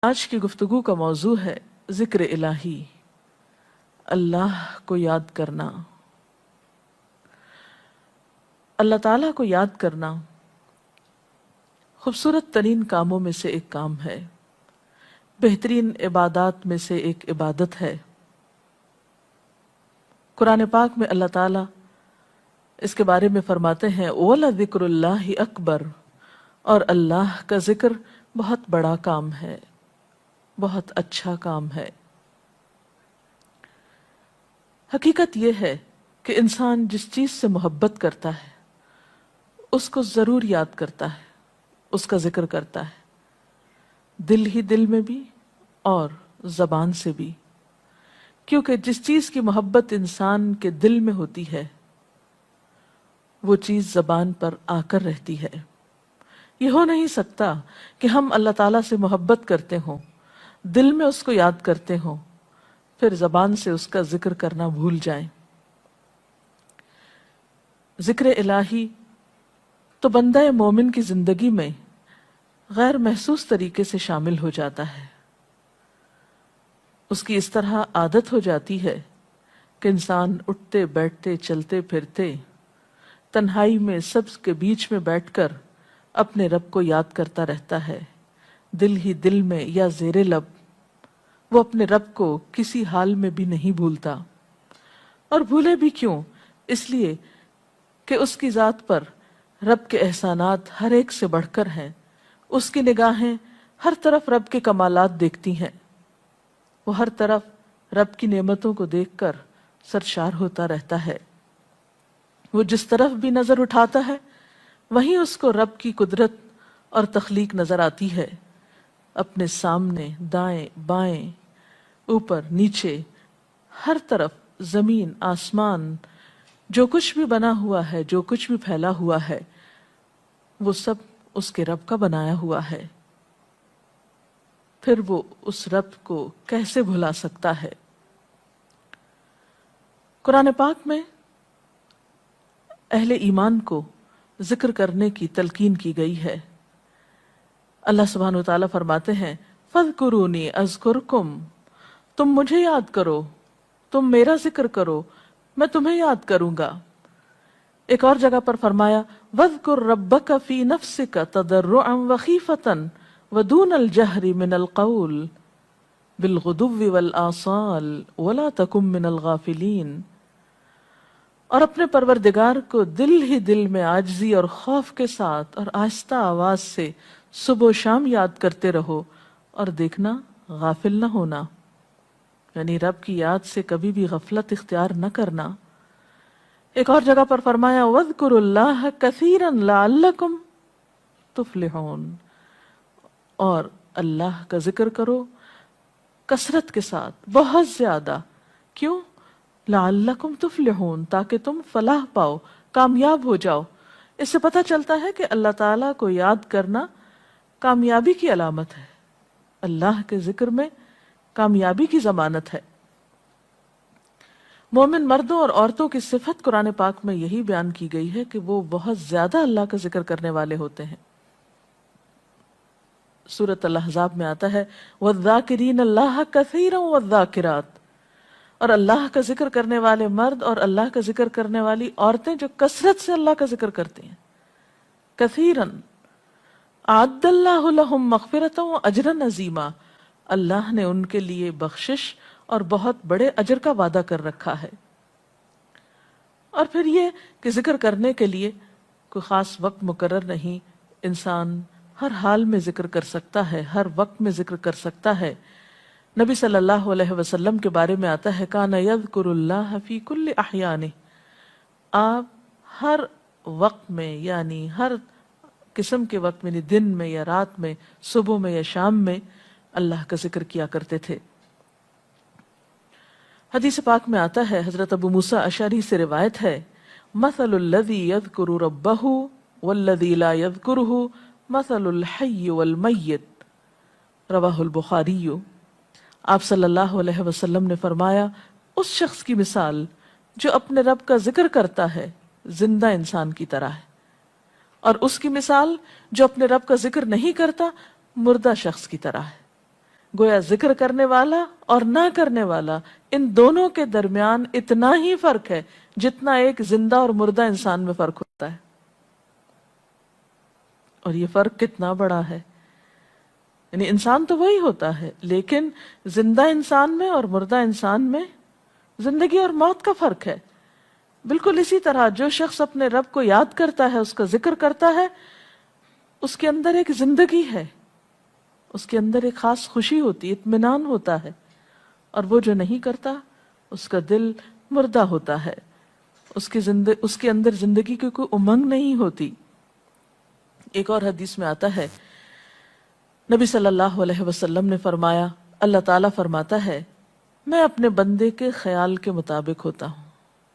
آج کی گفتگو کا موضوع ہے ذکر الہی، اللہ کو یاد کرنا۔ اللہ تعالیٰ کو یاد کرنا خوبصورت ترین کاموں میں سے ایک کام ہے، بہترین عبادات میں سے ایک عبادت ہے۔ قرآن پاک میں اللہ تعالیٰ اس کے بارے میں فرماتے ہیں وَلَذِكْرُ اللَّهِ اکبر، اور اللہ کا ذکر بہت بڑا کام ہے، بہت اچھا کام ہے۔ حقیقت یہ ہے کہ انسان جس چیز سے محبت کرتا ہے اس کو ضرور یاد کرتا ہے، اس کا ذکر کرتا ہے، دل ہی دل میں بھی اور زبان سے بھی، کیونکہ جس چیز کی محبت انسان کے دل میں ہوتی ہے وہ چیز زبان پر آ کر رہتی ہے۔ یہ ہو نہیں سکتا کہ ہم اللہ تعالیٰ سے محبت کرتے ہوں، دل میں اس کو یاد کرتے ہوں، پھر زبان سے اس کا ذکر کرنا بھول جائیں۔ ذکر الہی تو بندہ مومن کی زندگی میں غیر محسوس طریقے سے شامل ہو جاتا ہے۔ اس کی اس طرح عادت ہو جاتی ہے کہ انسان اٹھتے بیٹھتے چلتے پھرتے تنہائی میں سب کے بیچ میں بیٹھ کر اپنے رب کو یاد کرتا رہتا ہے، دل ہی دل میں یا زیر لب۔ وہ اپنے رب کو کسی حال میں بھی نہیں بھولتا، اور بھولے بھی کیوں؟ اس لیے کہ اس کی ذات پر رب کے احسانات ہر ایک سے بڑھ کر ہیں، اس کی نگاہیں ہر طرف رب کے کمالات دیکھتی ہیں، وہ ہر طرف رب کی نعمتوں کو دیکھ کر سرشار ہوتا رہتا ہے۔ وہ جس طرف بھی نظر اٹھاتا ہے وہیں اس کو رب کی قدرت اور تخلیق نظر آتی ہے، اپنے سامنے، دائیں بائیں، اوپر نیچے، ہر طرف زمین آسمان، جو کچھ بھی بنا ہوا ہے، جو کچھ بھی پھیلا ہوا ہے، وہ سب اس کے رب کا بنایا ہوا ہے۔ پھر وہ اس رب کو کیسے بھلا سکتا ہے؟ قرآن پاک میں اہل ایمان کو ذکر کرنے کی تلقین کی گئی ہے۔ اللہ سبحانہ و تعالیٰ فرماتے ہیں فَاذْكُرُونِي أَذْكُرْكُمْ، تم مجھے یاد کرو، تم میرا ذکر کرو، میں تمہیں یاد کروں گا۔ ایک اور جگہ پر فرمایا وَاذْكُرْ رَبَّكَ فِي نَفْسِكَ تَضَرُّعًا وَخِيفَةً وَدُونَ الْجَهْرِ مِنَ الْقَوْلِ بِالْغُدُوِّ وَالْآصَالِ وَلَا تَكُن مِّنَ الْغَافِلِينَ، اور اپنے پروردگار کو دل ہی دل میں عاجزی اور خوف کے ساتھ اور آہستہ آواز سے صبح و شام یاد کرتے رہو، اور دیکھنا غافل نہ ہونا، یعنی رب کی یاد سے کبھی بھی غفلت اختیار نہ کرنا۔ ایک اور جگہ پر فرمایا وَاذْكُرُوا اللَّهَ كَثِيرًا لَعَلَّكُمْ تُفْلِحُونَ، اور اللہ کا ذکر کرو کثرت کے ساتھ، بہت زیادہ۔ کیوں؟ لَعَلَّكُمْ تُفْلِحُونَ، تاکہ تم فلاح پاؤ، کامیاب ہو جاؤ۔ اس سے پتہ چلتا ہے کہ اللہ تعالیٰ کو یاد کرنا کامیابی کی علامت ہے، اللہ کے ذکر میں کامیابی کی ضمانت ہے۔ مومن مردوں اور عورتوں کی صفت قرآن پاک میں یہی بیان کی گئی ہے کہ وہ بہت زیادہ اللہ کا ذکر کرنے والے ہوتے ہیں۔ سورۃ الاحزاب میں آتا ہے وَالذَّاكِرِينَ اللَّهَ كَثِيرًا وَالذَّاكِرَاتِ، اور اللہ کا ذکر کرنے والے مرد اور اللہ کا ذکر کرنے والی عورتیں جو کثرت سے اللہ کا ذکر کرتے ہیں۔ کثیراً اعد اللہ لہم مغفرۃ واجرا عظیما، اللہ نے ان کے لیے بخشش اور بہت بڑے اجر کا وعدہ کر رکھا ہے۔ اور پھر یہ کہ ذکر کرنے کے لیے کوئی خاص وقت مقرر نہیں، انسان ہر حال میں ذکر کر سکتا ہے، ہر وقت میں ذکر کر سکتا ہے۔ نبی صلی اللہ علیہ وسلم کے بارے میں آتا ہے کان یذکر اللہ فی کل احیانہ، آپ ہر وقت میں، یعنی ہر قسم کے وقت میں، یعنی دن میں یا رات میں، صبح میں یا شام میں اللہ کا ذکر کیا کرتے تھے۔ حدیث پاک میں آتا ہے، حضرت ابو موسیٰ اشعری سے روایت ہے مثل الذی یذکر ربہ والذی لا یذکرہ مثل الحی والمیت، رواہ البخاری۔ آپ صلی اللہ علیہ وسلم نے فرمایا اس شخص کی مثال جو اپنے رب کا ذکر کرتا ہے زندہ انسان کی طرح ہے، اور اس کی مثال جو اپنے رب کا ذکر نہیں کرتا مردہ شخص کی طرح ہے۔ گویا ذکر کرنے والا اور نہ کرنے والا ان دونوں کے درمیان اتنا ہی فرق ہے جتنا ایک زندہ اور مردہ انسان میں فرق ہوتا ہے. اور یہ فرق کتنا بڑا ہے. یعنی انسان تو وہی ہوتا ہے، لیکن زندہ انسان میں اور مردہ انسان میں زندگی اور موت کا فرق ہے. بالکل اسی طرح جو شخص اپنے رب کو یاد کرتا ہے، اس کا ذکر کرتا ہے، اس کے اندر ایک زندگی ہے، اس کے اندر ایک خاص خوشی ہوتی، اطمینان ہوتا ہے. اور وہ جو نہیں کرتا اس کا دل مردہ ہوتا ہے، اس کے اندر زندگی کی کوئی امنگ نہیں ہوتی. ایک اور حدیث میں آتا ہے، نبی صلی اللہ علیہ وسلم نے فرمایا، اللہ تعالیٰ فرماتا ہے میں اپنے بندے کے خیال کے مطابق ہوتا ہوں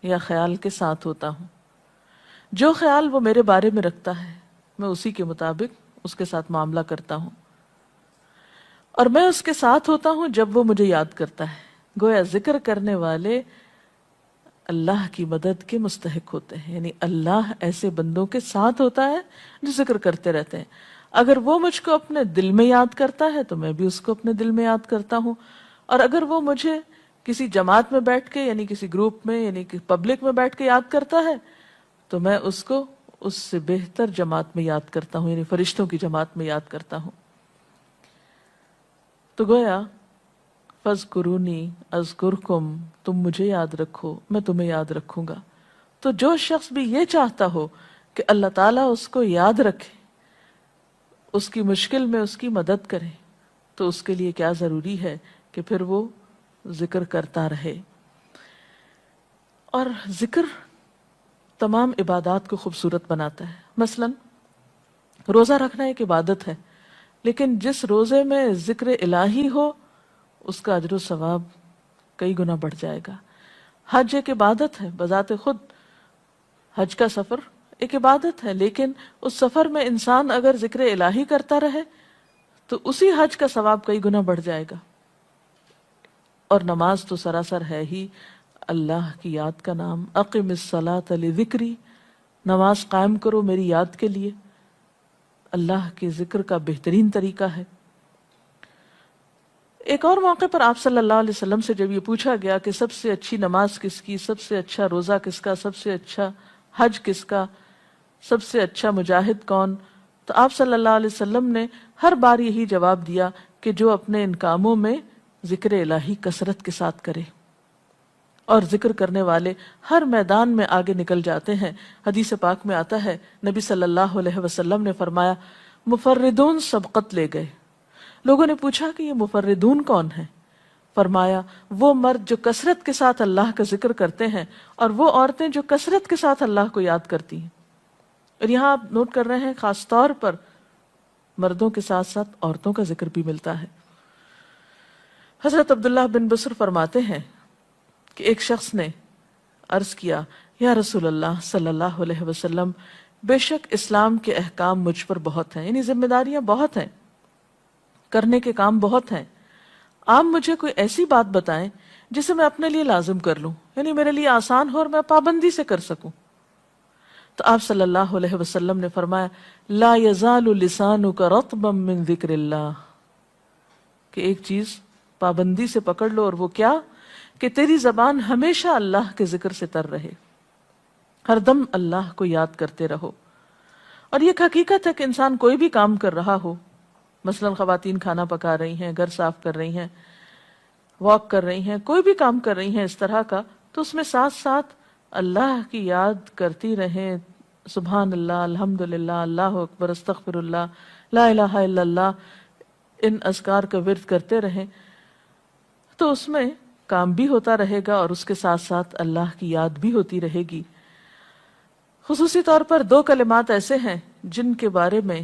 یا خیال کے ساتھ ہوتا ہوں. جو خیال وہ میرے بارے میں رکھتا ہے میں اسی کے مطابق اس کے ساتھ معاملہ کرتا ہوں، اور میں اس کے ساتھ ہوتا ہوں جب وہ مجھے یاد کرتا ہے. گویا ذکر کرنے والے اللہ کی مدد کے مستحق ہوتے ہیں، یعنی اللہ ایسے بندوں کے ساتھ ہوتا ہے جو ذکر کرتے رہتے ہیں. اگر وہ مجھ کو اپنے دل میں یاد کرتا ہے تو میں بھی اس کو اپنے دل میں یاد کرتا ہوں، اور اگر وہ مجھے کسی جماعت میں بیٹھ کے یعنی کسی گروپ میں یعنی پبلک میں بیٹھ کے یاد کرتا ہے تو میں اس کو اس سے بہتر جماعت میں یاد کرتا ہوں، یعنی فرشتوں کی جماعت میں یاد کرتا ہوں. تو گویا فَاذْكُرُونِي أَذْكُرْكُمْ، تم مجھے یاد رکھو میں تمہیں یاد رکھوں گا. تو جو شخص بھی یہ چاہتا ہو کہ اللہ تعالیٰ اس کو یاد رکھے، اس کی مشکل میں اس کی مدد کرے، تو اس کے لیے کیا ضروری ہے کہ پھر وہ ذکر کرتا رہے. اور ذکر تمام عبادات کو خوبصورت بناتا ہے. مثلا روزہ رکھنا ایک عبادت ہے، لیکن جس روزے میں ذکر الہی ہو اس کا اجر و ثواب کئی گنا بڑھ جائے گا. حج ایک عبادت ہے بذات خود، حج کا سفر ایک عبادت ہے، لیکن اس سفر میں انسان اگر ذکر الہی کرتا رہے تو اسی حج کا ثواب کئی گنا بڑھ جائے گا. اور نماز تو سراسر ہے ہی اللہ کی یاد کا نام. اقم الصلاۃ لذکری، نماز قائم کرو میری یاد کے لیے. اللہ کے ذکر کا بہترین طریقہ ہے. ایک اور موقع پر آپ صلی اللہ علیہ وسلم سے جب یہ پوچھا گیا کہ سب سے اچھی نماز کس کی، سب سے اچھا روزہ کس کا، سب سے اچھا حج کس کا، سب سے اچھا مجاہد کون، تو آپ صلی اللہ علیہ وسلم نے ہر بار یہی جواب دیا کہ جو اپنے ان کاموں میں ذکر الہی کثرت کے ساتھ کرے. اور ذکر کرنے والے ہر میدان میں آگے نکل جاتے ہیں. حدیث پاک میں آتا ہے نبی صلی اللہ علیہ وسلم نے فرمایا مفردون سبقت لے گئے. لوگوں نے پوچھا کہ یہ مفردون کون ہیں؟ فرمایا وہ مرد جو کثرت کے ساتھ اللہ کا ذکر کرتے ہیں اور وہ عورتیں جو کثرت کے ساتھ اللہ کو یاد کرتی ہیں. اور یہاں آپ نوٹ کر رہے ہیں خاص طور پر مردوں کے ساتھ ساتھ عورتوں کا ذکر بھی ملتا ہے. حضرت عبداللہ بن بصر فرماتے ہیں کہ ایک شخص نے عرض کیا یا رسول اللہ صلی اللہ علیہ وسلم، بے شک اسلام کے احکام مجھ پر بہت ہیں، یعنی ذمہ داریاں بہت ہیں، کرنے کے کام بہت ہیں. آپ مجھے کوئی ایسی بات بتائیں جسے میں اپنے لیے لازم کر لوں، یعنی میرے لیے آسان ہو اور میں پابندی سے کر سکوں. تو آپ صلی اللہ علیہ وسلم نے فرمایا لا یزال لسانک رطبا من ذکر اللہ، کہ ایک چیز پابندی سے پکڑ لو، اور وہ کیا کہ تیری زبان ہمیشہ اللہ کے ذکر سے تر رہے، ہر دم اللہ کو یاد کرتے رہو. اور یہ ایک حقیقت ہے کہ انسان کوئی بھی کام کر رہا ہو، مثلا خواتین کھانا پکا رہی ہیں، گھر صاف کر رہی ہیں، واک کر رہی ہیں، کوئی بھی کام کر رہی ہیں اس طرح کا، تو اس میں ساتھ ساتھ اللہ کی یاد کرتی رہیں. سبحان اللہ، الحمدللہ، اللہ اکبر، استغفر اللہ، لا الہ الا اللہ، ان اذکار کا ورد کرتے رہیں، تو اس میں کام بھی ہوتا رہے گا اور اس کے ساتھ ساتھ اللہ کی یاد بھی ہوتی رہے گی. خصوصی طور پر دو کلمات ایسے ہیں جن کے بارے میں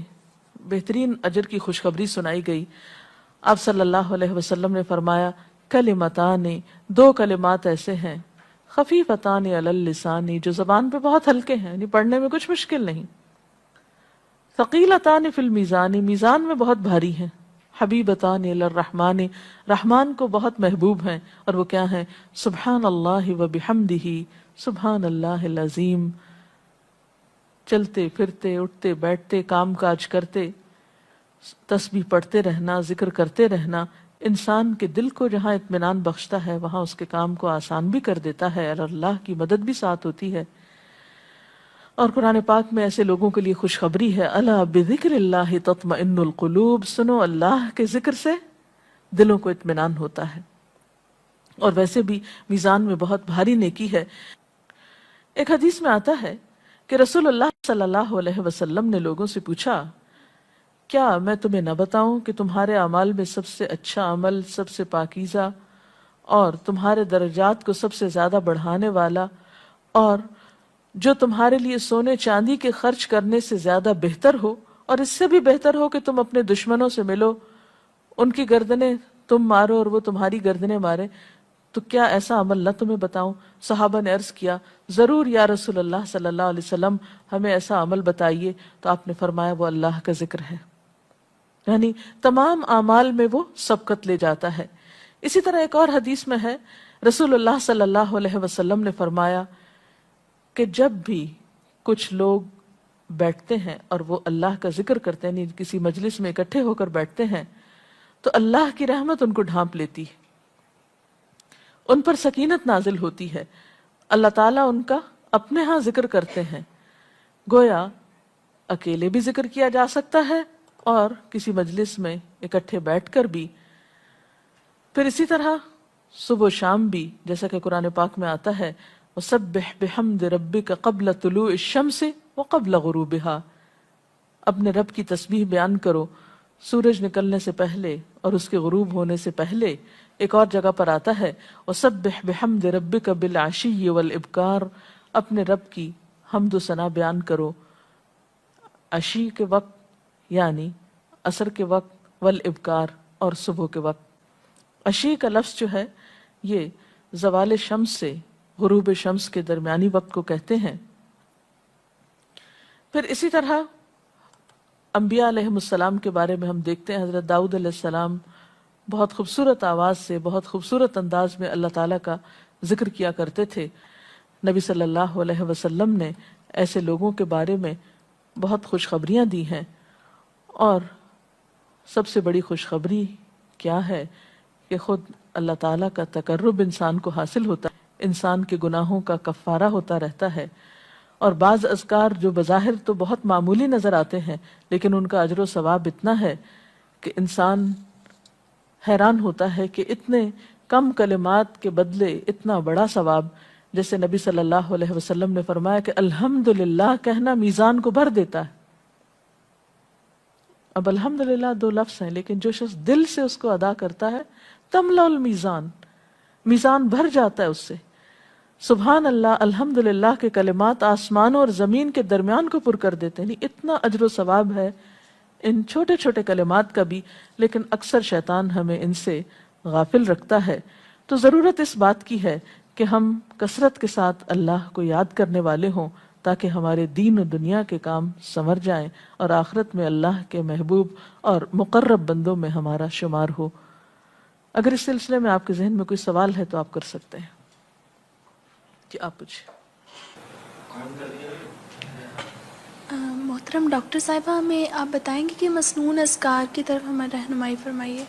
بہترین اجر کی خوشخبری سنائی گئی. آپ صلی اللہ علیہ وسلم نے فرمایا کلمتان، دو کلمات ایسے ہیں خفیفتان علی اللسان، جو زبان پہ بہت ہلکے ہیں، یعنی پڑھنے میں کچھ مشکل نہیں، ثقیلتان فی المیزان، میزان میں بہت بھاری ہیں، حبیبتان الی الرحمن، رحمان کو بہت محبوب ہیں، اور وہ کیا ہیں؟ سبحان اللہ و بحمدہ، سبحان اللہ العظیم. چلتے پھرتے، اٹھتے بیٹھتے، کام کاج کرتے تسبیح پڑھتے رہنا، ذکر کرتے رہنا، انسان کے دل کو جہاں اطمینان بخشتا ہے وہاں اس کے کام کو آسان بھی کر دیتا ہے، اور اللہ کی مدد بھی ساتھ ہوتی ہے۔ اور قرآن پاک میں ایسے لوگوں کے لیے خوشخبری ہے، الا بذکر اللہ تطمئن القلوب، سنو اللہ کے ذکر سے دلوں کو اطمینان ہوتا ہے۔ اور ویسے بھی میزان میں بہت بھاری نیکی ہے۔ ایک حدیث میں آتا ہے کہ رسول اللہ صلی اللہ علیہ وسلم نے لوگوں سے پوچھا، کیا میں تمہیں نہ بتاؤں کہ تمہارے اعمال میں سب سے اچھا عمل، سب سے پاکیزہ اور تمہارے درجات کو سب سے زیادہ بڑھانے والا، اور جو تمہارے لیے سونے چاندی کے خرچ کرنے سے زیادہ بہتر ہو، اور اس سے بھی بہتر ہو کہ تم اپنے دشمنوں سے ملو، ان کی گردنیں تم مارو اور وہ تمہاری گردنیں مارے، تو کیا ایسا عمل نہ تمہیں بتاؤں؟ صحابہ نے عرض کیا، ضرور یا رسول اللہ صلی اللہ علیہ وسلم، ہمیں ایسا عمل بتائیے۔ تو آپ نے فرمایا، وہ اللہ کا ذکر ہے، یعنی تمام اعمال میں وہ سبقت لے جاتا ہے۔ اسی طرح ایک اور حدیث میں ہے، رسول اللہ صلی اللہ علیہ وسلم نے فرمایا کہ جب بھی کچھ لوگ بیٹھتے ہیں اور وہ اللہ کا ذکر کرتے ہیں، یعنی کسی مجلس میں اکٹھے ہو کر بیٹھتے ہیں، تو اللہ کی رحمت ان کو ڈھانپ لیتی ہے، ان پر سکینت نازل ہوتی ہے، اللہ تعالیٰ ان کا اپنے ہاں ذکر کرتے ہیں۔ گویا اکیلے بھی ذکر کیا جا سکتا ہے اور کسی مجلس میں اکٹھے بیٹھ کر بھی۔ پھر اسی طرح صبح و شام بھی، جیسا کہ قرآن پاک میں آتا ہے، وَسَبِّحْ بِحَمْدِ رَبِّكَ قَبْلَ طُلُوعِ الشَّمْسِ وَقَبْلَ غُرُوبِهَا، اپنے رب کی تسبیح بیان کرو سورج نکلنے سے پہلے اور اس کے غروب ہونے سے پہلے۔ ایک اور جگہ پر آتا ہے، وَسَبِّحْ بِحَمْدِ رَبِّكَ بِالْعَشِيِّ وَالْإِبْكَارِ، اپنے رب کی حمد و ثنا بیان کرو عشی کے وقت یعنی عصر کے وقت، والابکار اور صبح کے وقت۔ عشی کا لفظ جو ہے یہ زوال شمس سے غروب شمس کے درمیانی وقت کو کہتے ہیں۔ پھر اسی طرح انبیاء علیہ السلام کے بارے میں ہم دیکھتے ہیں، حضرت داؤد علیہ السلام بہت خوبصورت آواز سے، بہت خوبصورت انداز میں اللہ تعالیٰ کا ذکر کیا کرتے تھے۔ نبی صلی اللہ علیہ وسلم نے ایسے لوگوں کے بارے میں بہت خوشخبریاں دی ہیں، اور سب سے بڑی خوشخبری کیا ہے کہ خود اللہ تعالیٰ کا تقرب انسان کو حاصل ہوتا ہے، انسان کے گناہوں کا کفارہ ہوتا رہتا ہے۔ اور بعض اذکار جو بظاہر تو بہت معمولی نظر آتے ہیں لیکن ان کا اجر و ثواب اتنا ہے کہ انسان حیران ہوتا ہے کہ اتنے کم کلمات کے بدلے اتنا بڑا ثواب۔ جیسے نبی صلی اللہ علیہ وسلم نے فرمایا کہ الحمدللہ کہنا میزان کو بھر دیتا ہے۔ اب الحمدللہ دو لفظ ہیں، لیکن جو شخص دل سے اس کو ادا کرتا ہے، تملا المیزان، میزان بھر جاتا ہے اس سے۔ سبحان اللہ، الحمدللہ کے کلمات آسمانوں اور زمین کے درمیان کو پر کر دیتے ہیں۔ اتنا اجر و ثواب ہے ان چھوٹے چھوٹے کلمات کا بھی، لیکن اکثر شیطان ہمیں ان سے غافل رکھتا ہے۔ تو ضرورت اس بات کی ہے کہ ہم کثرت کے ساتھ اللہ کو یاد کرنے والے ہوں، تاکہ ہمارے دین و دنیا کے کام سنور جائیں اور آخرت میں اللہ کے محبوب اور مقرب بندوں میں ہمارا شمار ہو۔ اگر اس سلسلے میں آپ کے ذہن میں کوئی سوال ہے تو آپ کر سکتے ہیں۔ جی آپ پوچھیں۔ محترم ڈاکٹر صاحبہ، ہمیں آپ بتائیں گے کہ مسنون اذکار کی طرف ہمیں رہنمائی فرمائیے۔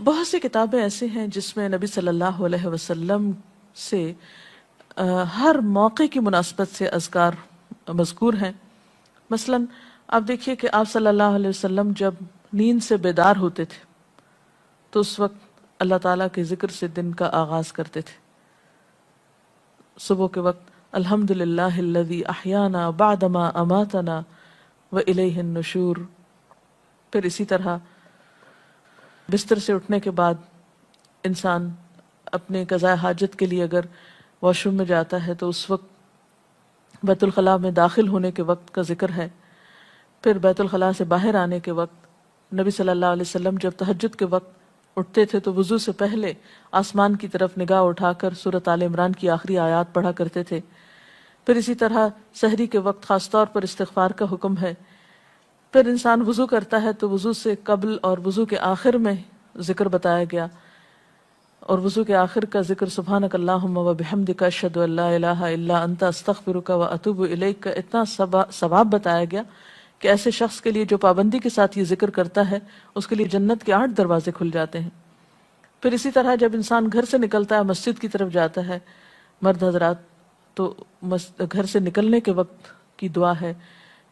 بہت سی کتابیں ایسے ہیں جس میں نبی صلی اللہ علیہ وسلم سے ہر موقع کی مناسبت سے اذکار مذکور ہیں۔ مثلا آپ دیکھیے کہ آپ صلی اللہ علیہ وسلم جب نیند سے بیدار ہوتے تھے تو اس وقت اللہ تعالیٰ کے ذکر سے دن کا آغاز کرتے تھے۔ صبح کے وقت الحمدللہ الذی احیانا بعدما اماتنا والیہ النشور۔ پھر اسی طرح بستر سے اٹھنے کے بعد انسان اپنے قضاء حاجت کے لیے اگر واش روم میں جاتا ہے تو اس وقت بیت الخلاء میں داخل ہونے کے وقت کا ذکر ہے۔ پھر بیت الخلاء سے باہر آنے کے وقت نبی صلی اللہ علیہ وسلم جب تہجد کے وقت اٹھتے تھے تو وضو سے پہلے آسمان کی طرف نگاہ اٹھا کر سورۃ آل عمران کی آخری آیات پڑھا کرتے تھے۔ پھر اسی طرح سحری کے وقت خاص طور پر استغفار کا حکم ہے۔ پھر انسان وضو کرتا ہے تو وضو سے قبل اور وضو کے آخر میں ذکر بتایا گیا، اور وضو کے آخر کا ذکر سبحانک اللہم و بحمدک اشہد ان لا الہ الا انت استغفرک و اتوب الیک کا اتنا ثواب بتایا گیا کہ ایسے شخص کے لیے جو پابندی کے ساتھ یہ ذکر کرتا ہے اس کے لیے جنت کے 8 دروازے کھل جاتے ہیں۔ پھر اسی طرح جب انسان گھر سے نکلتا ہے مسجد کی طرف جاتا ہے مرد حضرات، تو گھر سے نکلنے کے وقت کی دعا ہے،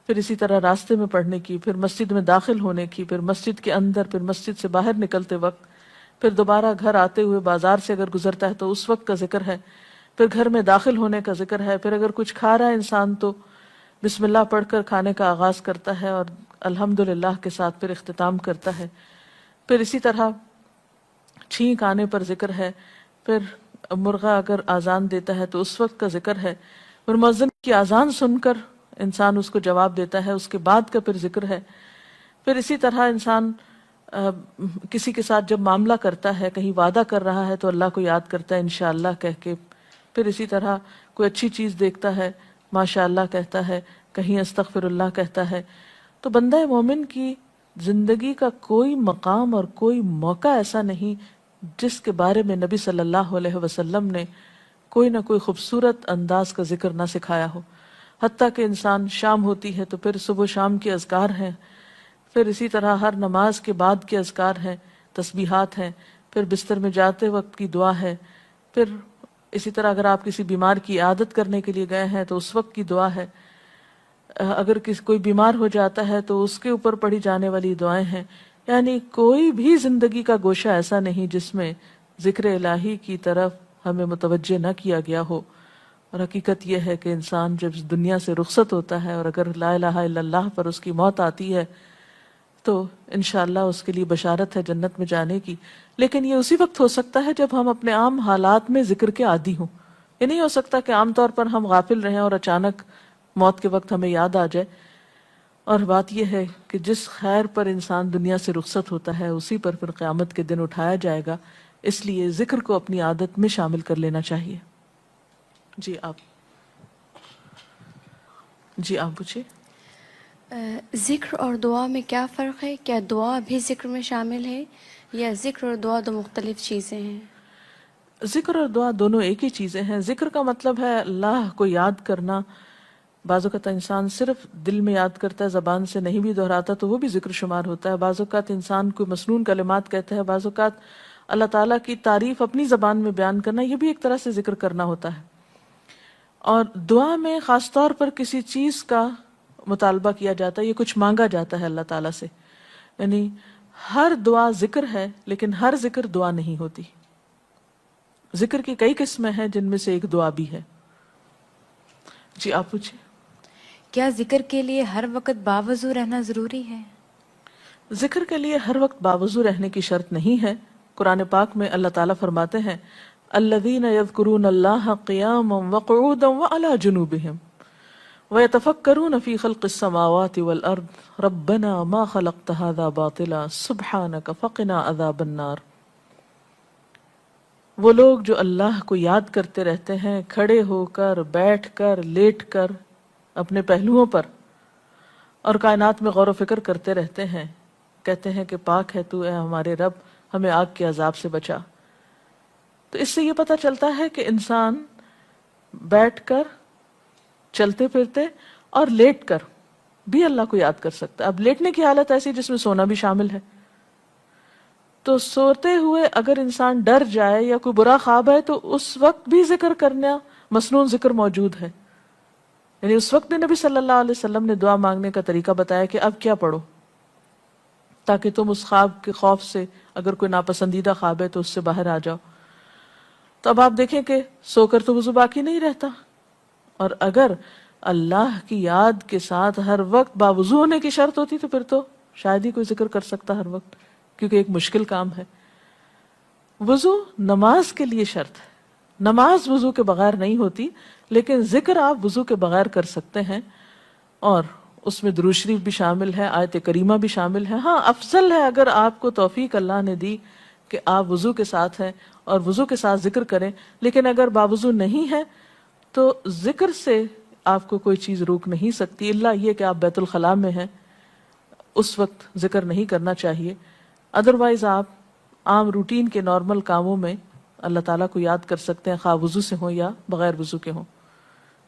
پھر اسی طرح راستے میں پڑھنے کی، پھر مسجد میں داخل ہونے کی، پھر مسجد کے اندر، پھر مسجد سے باہر نکلتے وقت، پھر دوبارہ گھر آتے ہوئے بازار سے اگر گزرتا ہے تو اس وقت کا ذکر ہے، پھر گھر میں داخل ہونے کا ذکر ہے، پھر اگر کچھ کھا رہا ہے انسان تو بسم اللہ پڑھ کر کھانے کا آغاز کرتا ہے اور الحمدللہ کے ساتھ پھر اختتام کرتا ہے، پھر اسی طرح چھینک آنے پر ذکر ہے، پھر مرغا اگر آزان دیتا ہے تو اس وقت کا ذکر ہے، پھر مؤذن کی آزان سن کر انسان اس کو جواب دیتا ہے، اس کے بعد کا پھر ذکر ہے، پھر اسی طرح انسان کسی کے ساتھ جب معاملہ کرتا ہے، کہیں وعدہ کر رہا ہے تو اللہ کو یاد کرتا ہے انشاءاللہ کہہ کے، پھر اسی طرح کوئی اچھی چیز دیکھتا ہے ماشاءاللہ کہتا ہے، کہیں استغفر اللہ کہتا ہے۔ تو بندہ مومن کی زندگی کا کوئی مقام اور کوئی موقع ایسا نہیں جس کے بارے میں نبی صلی اللہ علیہ وسلم نے کوئی نہ کوئی خوبصورت انداز کا ذکر نہ سکھایا ہو۔ حتیٰ کہ انسان شام ہوتی ہے تو پھر صبح و شام کے اذکار ہیں، پھر اسی طرح ہر نماز کے بعد کے اذکار ہیں، تسبیحات ہیں، پھر بستر میں جاتے وقت کی دعا ہے، پھر اسی طرح اگر آپ کسی بیمار کی عیادت کرنے کے لیے گئے ہیں تو اس وقت کی دعا ہے، اگر کوئی بیمار ہو جاتا ہے تو اس کے اوپر پڑھی جانے والی دعائیں ہیں۔ یعنی کوئی بھی زندگی کا گوشہ ایسا نہیں جس میں ذکر الہی کی طرف ہمیں متوجہ نہ کیا گیا ہو۔ اور حقیقت یہ ہے کہ انسان جب اس دنیا سے رخصت ہوتا ہے اور اگر لا الہ الا اللہ پر اس کی موت آتی ہے تو انشاءاللہ اس کے لیے بشارت ہے جنت میں جانے کی، لیکن یہ اسی وقت ہو سکتا ہے جب ہم اپنے عام حالات میں ذکر کے عادی ہوں۔ یہ نہیں ہو سکتا کہ عام طور پر ہم غافل رہیں اور اچانک موت کے وقت ہمیں یاد آ جائے۔ اور بات یہ ہے کہ جس خیر پر انسان دنیا سے رخصت ہوتا ہے اسی پر پھر قیامت کے دن اٹھایا جائے گا، اس لیے ذکر کو اپنی عادت میں شامل کر لینا چاہیے۔ جی آپ پوچھیے۔ ذکر اور دعا میں کیا فرق ہے؟ کیا دعا بھی ذکر میں شامل ہے یا ذکر اور دعا دو مختلف چیزیں ہیں؟ ذکر اور دعا دونوں ایک ہی چیزیں ہیں۔ ذکر کا مطلب ہے اللہ کو یاد کرنا۔ بعض اوقات انسان صرف دل میں یاد کرتا ہے، زبان سے نہیں بھی دہراتا تو وہ بھی ذکر شمار ہوتا ہے۔ بعض اوقات انسان کوئی مسنون کلمات کہتا ہے، بعض اوقات اللہ تعالیٰ کی تعریف اپنی زبان میں بیان کرنا، یہ بھی ایک طرح سے ذکر کرنا ہوتا ہے۔ اور دعا میں خاص طور پر کسی چیز کا مطالبہ کیا جاتا ہے، یہ کچھ مانگا جاتا ہے اللہ تعالیٰ سے۔ یعنی ہر دعا ذکر ہے لیکن ہر ذکر دعا نہیں ہوتی۔ ذکر کی کئی قسمیں ہیں جن میں سے ایک دعا بھی ہے۔ جی آپ پوچھیں۔ کیا ذکر کے لیے ہر وقت باوضو رہنا ضروری ہے؟ ذکر کے لیے ہر وقت باوضو رہنے کی شرط نہیں ہے۔ قرآن پاک میں اللہ تعالیٰ فرماتے ہیں الذین یذکرون اللہ قیاما وقعودا وعلی جنوبہم وَيَتَفَكَّرُونَ فِي خَلْقِ السَّمَاوَاتِ وَالْأَرْضِ رَبَّنَا مَا خَلَقْتَ هَذَا بَاطِلًا سُبْحَانَكَ فَقِنَا عَذَابَ النَّارِ۔ وہ لوگ جو اللہ کو یاد کرتے رہتے ہیں کھڑے ہو کر، بیٹھ کر، لیٹ کر، اپنے پہلوؤں پر، اور کائنات میں غور و فکر کرتے رہتے ہیں، کہتے ہیں کہ پاک ہے تو اے ہمارے رب، ہمیں آگ کے عذاب سے بچا۔ تو اس سے یہ پتہ چلتا ہے کہ انسان بیٹھ کر، چلتے پھرتے اور لیٹ کر بھی اللہ کو یاد کر سکتا ہے۔ اب لیٹنے کی حالت ایسی جس میں سونا بھی شامل ہے، تو سوتے ہوئے اگر انسان ڈر جائے یا کوئی برا خواب ہے تو اس وقت بھی ذکر کرنا مسنون ذکر موجود ہے۔ یعنی اس وقت بھی نبی صلی اللہ علیہ وسلم نے دعا مانگنے کا طریقہ بتایا کہ اب کیا پڑھو، تاکہ تم اس خواب کے خوف سے، اگر کوئی ناپسندیدہ خواب ہے تو اس سے باہر آ جاؤ۔ تو اب آپ دیکھیں کہ سو کر تو وضو باقی نہیں رہتا، اور اگر اللہ کی یاد کے ساتھ ہر وقت باوضو ہونے کی شرط ہوتی تو پھر تو شاید ہی کوئی ذکر کر سکتا ہر وقت، کیونکہ ایک مشکل کام ہے۔ وضو نماز کے لیے شرط ہے، نماز وضو کے بغیر نہیں ہوتی، لیکن ذکر آپ وضو کے بغیر کر سکتے ہیں، اور اس میں درود شریف بھی شامل ہے، آیت کریمہ بھی شامل ہے۔ ہاں افضل ہے اگر آپ کو توفیق اللہ نے دی کہ آپ وضو کے ساتھ ہیں اور وضو کے ساتھ ذکر کریں، لیکن اگر باوضو نہیں ہے تو ذکر سے آپ کو کوئی چیز روک نہیں سکتی، الا یہ کہ آپ بیت الخلاء میں ہیں، اس وقت ذکر نہیں کرنا چاہیے۔ ادروائز آپ عام روٹین کے نارمل کاموں میں اللہ تعالیٰ کو یاد کر سکتے ہیں، خواہ وضو سے ہوں یا بغیر وضو کے ہوں۔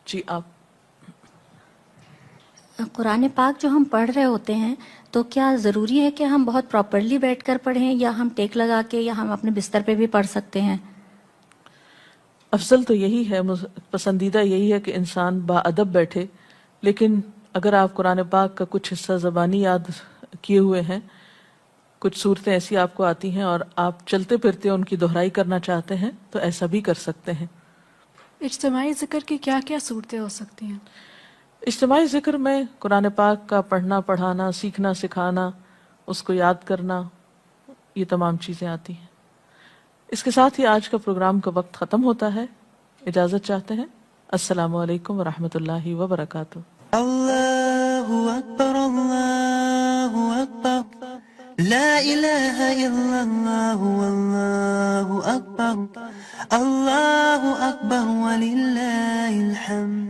جی آپ قرآن پاک جو ہم پڑھ رہے ہوتے ہیں تو کیا ضروری ہے کہ ہم بہت پراپرلی بیٹھ کر پڑھیں یا ہم ٹیک لگا کے یا ہم اپنے بستر پہ بھی پڑھ سکتے ہیں؟ افضل تو یہی ہے، پسندیدہ یہی ہے کہ انسان با ادب بیٹھے، لیکن اگر آپ قرآن پاک کا کچھ حصہ زبانی یاد کیے ہوئے ہیں، کچھ صورتیں ایسی آپ کو آتی ہیں اور آپ چلتے پھرتے ان کی دہرائی کرنا چاہتے ہیں تو ایسا بھی کر سکتے ہیں۔ اجتماعی ذکر کی کیا کیا صورتیں ہو سکتی ہیں؟ اجتماعی ذکر میں قرآن پاک کا پڑھنا، پڑھانا، سیکھنا، سکھانا، اس کو یاد کرنا، یہ تمام چیزیں آتی ہیں۔ اس کے ساتھ ہی آج کا پروگرام کا وقت ختم ہوتا ہے، اجازت چاہتے ہیں۔ السلام علیکم ورحمۃ اللہ وبرکاتہ۔ اللہ اکبر، اللہ اکبر، لا الہ الا اللہ، واللہ اکبر، اللہ اکبر وللہ الحمد۔